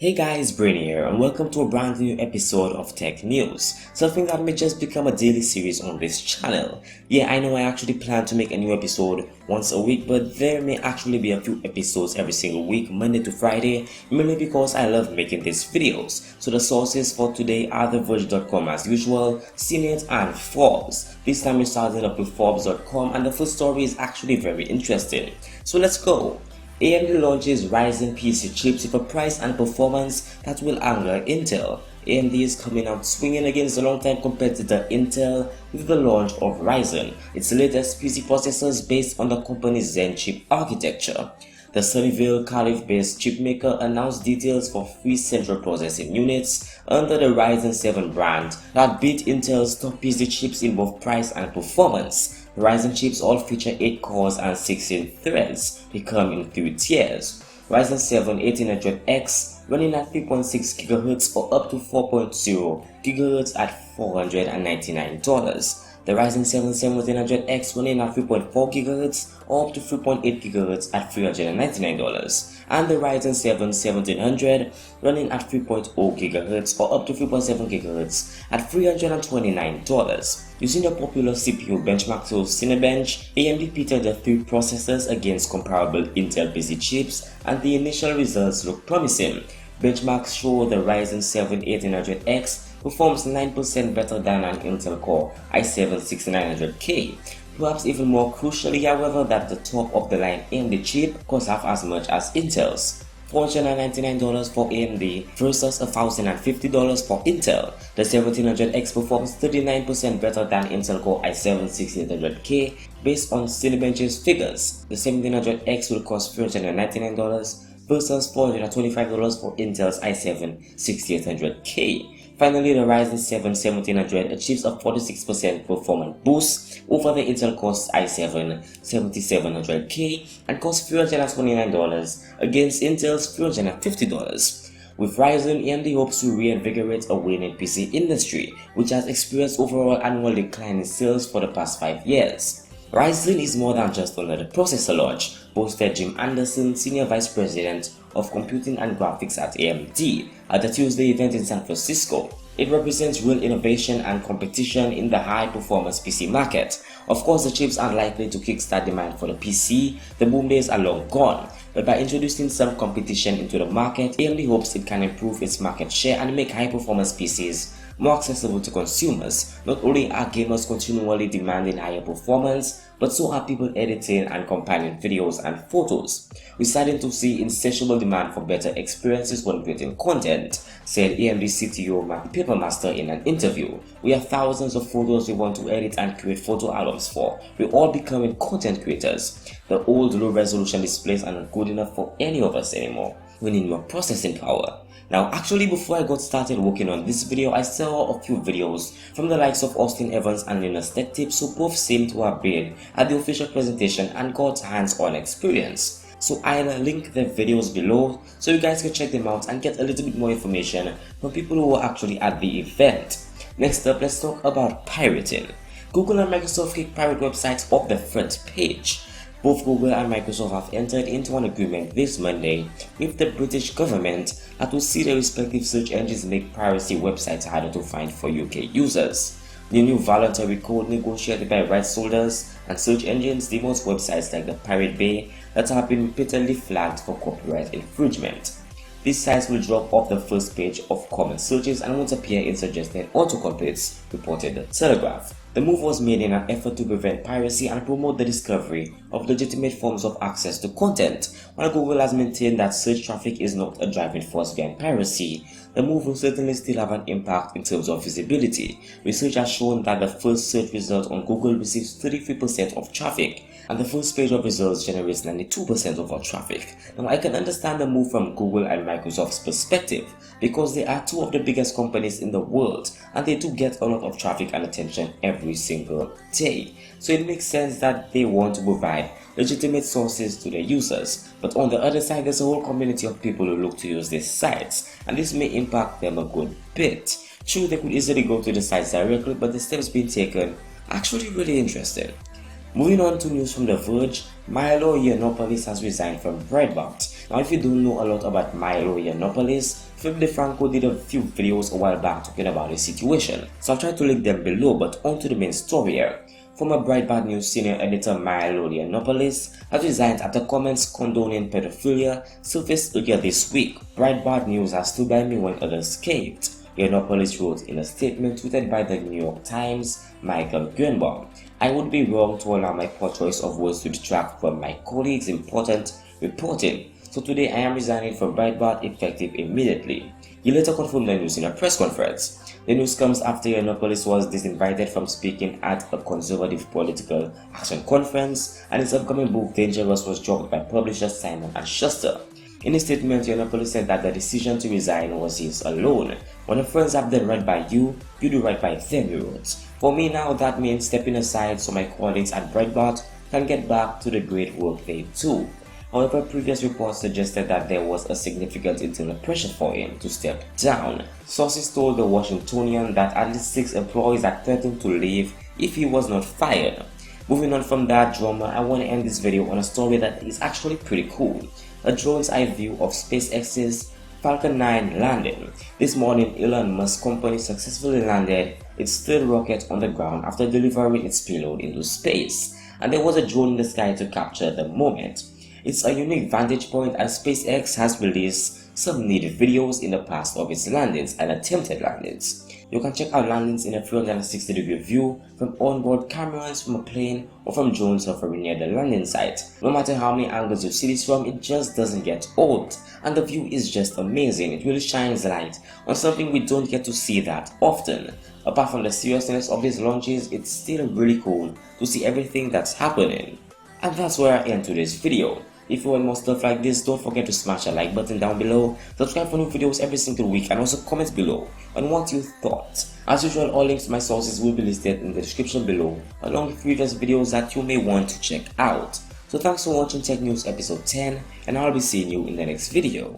Hey guys, Brain here, and welcome to a brand new episode of Tech News, something that may just become a daily series on this channel. Yeah, I know I actually plan to make a new episode once a week, but there may actually be a few episodes every single week, Monday to Friday, mainly because I love making these videos. So the sources for today are TheVerge.com as usual, CNET and Forbes. This time we're starting up with Forbes.com, and the first story is actually very interesting. So let's go. AMD launches Ryzen PC chips with a price and performance that will anger Intel. AMD is coming out swinging against the long-time competitor Intel with the launch of Ryzen, its latest PC processors based on the company's Zen chip architecture. The Sunnyvale, Cardiff-based chipmaker announced details for 3 central processing units under the Ryzen 7 brand that beat Intel's top PC chips in both price and performance. The Ryzen chips all feature 8 cores and 16 threads. They come in 3 tiers. Ryzen 7 1800X running at 3.6 GHz or up to 4.0 GHz at $499. The Ryzen 7 1700X running at 3.4 GHz or up to 3.8 GHz at $399, and the Ryzen 7 1700 running at 3.0 GHz or up to 3.7 GHz at $329. Using the popular CPU benchmark tool Cinebench, AMD pitted the 3 processors against comparable Intel PC chips, and the initial results look promising. Benchmarks show the Ryzen 7 1800X performs 9% better than an Intel Core i7-6900K. Perhaps even more crucially, however, that the top of the line AMD chip costs half as much as Intel's. $499 for AMD versus $1,050 for Intel. The 1700X performs 39% better than Intel Core i7-6800K based on Cinebench's figures. The 1700X will cost $399 versus $425 for Intel's i7-6800K. Finally, the Ryzen 7 1700 achieves a 46% performance boost over the Intel Core i7-7700K and costs $329 against Intel's $350. With Ryzen, AMD hopes to reinvigorate a waning PC industry, which has experienced overall annual decline in sales for the past 5 years. Ryzen is more than just another processor launch, boasted Jim Anderson, Senior Vice President of Computing and Graphics at AMD, at the Tuesday event in San Francisco. It represents real innovation and competition in the high-performance PC market. Of course, the chips aren't likely to kickstart demand for the PC, the boom days are long gone. But by introducing some competition into the market, AMD hopes it can improve its market share and make high-performance PCs more accessible to consumers. Not only are gamers continually demanding higher performance, but so are people editing and compiling videos and photos. We're starting to see insatiable demand for better experiences when creating content, said AMD CTO Matt Papermaster in an interview. We have thousands of photos we want to edit and create photo albums for. We're all becoming content creators. The old low-resolution displays are not good enough for any of us anymore. We need more processing power. Now, actually, before I got started working on this video, I saw a few videos from the likes of Austin Evans and Linus Tech Tips, who both seemed to have been at the official presentation and got hands-on experience. So I'll link the videos below so you guys can check them out and get a little bit more information from people who were actually at the event. Next up, let's talk about pirating. Google and Microsoft kick pirate websites off the front page. Both Google and Microsoft have entered into an agreement this Monday with the British government that will see their respective search engines make piracy websites harder to find for UK users. The new voluntary code negotiated by rights holders and search engines demotes websites like the Pirate Bay that have been repeatedly flagged for copyright infringement. These sites will drop off the first page of common searches and won't appear in suggested autocompletes, reported The Telegraph. The move was made in an effort to prevent piracy and promote the discovery of legitimate forms of access to content. While Google has maintained that search traffic is not a driving force behind piracy, the move will certainly still have an impact in terms of visibility. Research has shown that the first search result on Google receives 33% of traffic, and the first page of results generates 92% of our traffic. Now, I can understand the move from Google and Microsoft's perspective because they are 2 of the biggest companies in the world and they do get a lot of traffic and attention every single day. So it makes sense that they want to provide legitimate sources to their users. But on the other side, there's a whole community of people who look to use these sites, and this may impact them a good bit. True, they could easily go to the sites directly, but the steps being taken are actually really interesting. Moving on to news from The Verge, Milo Yiannopoulos has resigned from Breitbart. Now, if you don't know a lot about Milo Yiannopoulos, Philip DeFranco did a few videos a while back talking about the situation, so I'll try to link them below. But on to the main story here. Former Breitbart News senior editor Milo Yiannopoulos has resigned after comments condoning pedophilia surfaced earlier this week. Breitbart News has stood by me when others caved, Yiannopoulos wrote in a statement tweeted by the New York Times' Michael Greenbaum. I would be wrong to allow my poor choice of words to detract from my colleagues' important reporting. So today I am resigning from Breitbart effective immediately. He later confirmed the news in a press conference. The news comes after Yiannopoulos was disinvited from speaking at a conservative political action conference, and his upcoming book Dangerous was dropped by publisher Simon & Schuster. In a statement, Yiannopoulos said that the decision to resign was his alone. When the friends have done right by you, you do right by them, he wrote. For me now, that means stepping aside so my colleagues at Breitbart can get back to the great work they do. However, previous reports suggested that there was a significant internal pressure for him to step down. Sources told the Washingtonian that at least 6 employees had threatened to leave if he was not fired. Moving on from that drama, I want to end this video on a story that is actually pretty cool. A drone's eye view of SpaceX's Falcon 9 landing. This morning, Elon Musk's company successfully landed its third rocket on the ground after delivering its payload into space, and there was a drone in the sky to capture the moment. It's a unique vantage point, and SpaceX has released some neat videos in the past of its landings and attempted landings. You can check out landings in a 360-degree view from onboard cameras, from a plane, or from drones hovering near the landing site. No matter how many angles you see this from, it just doesn't get old, and the view is just amazing. It really shines light on something we don't get to see that often. Apart from the seriousness of these launches, it's still really cool to see everything that's happening. And that's where I end today's video. If you want more stuff like this, don't forget to smash the like button down below, subscribe for new videos every single week, and also comment below on what you thought. As usual, all links to my sources will be listed in the description below, along with previous videos that you may want to check out. So thanks for watching Tech News episode 10, and I'll be seeing you in the next video.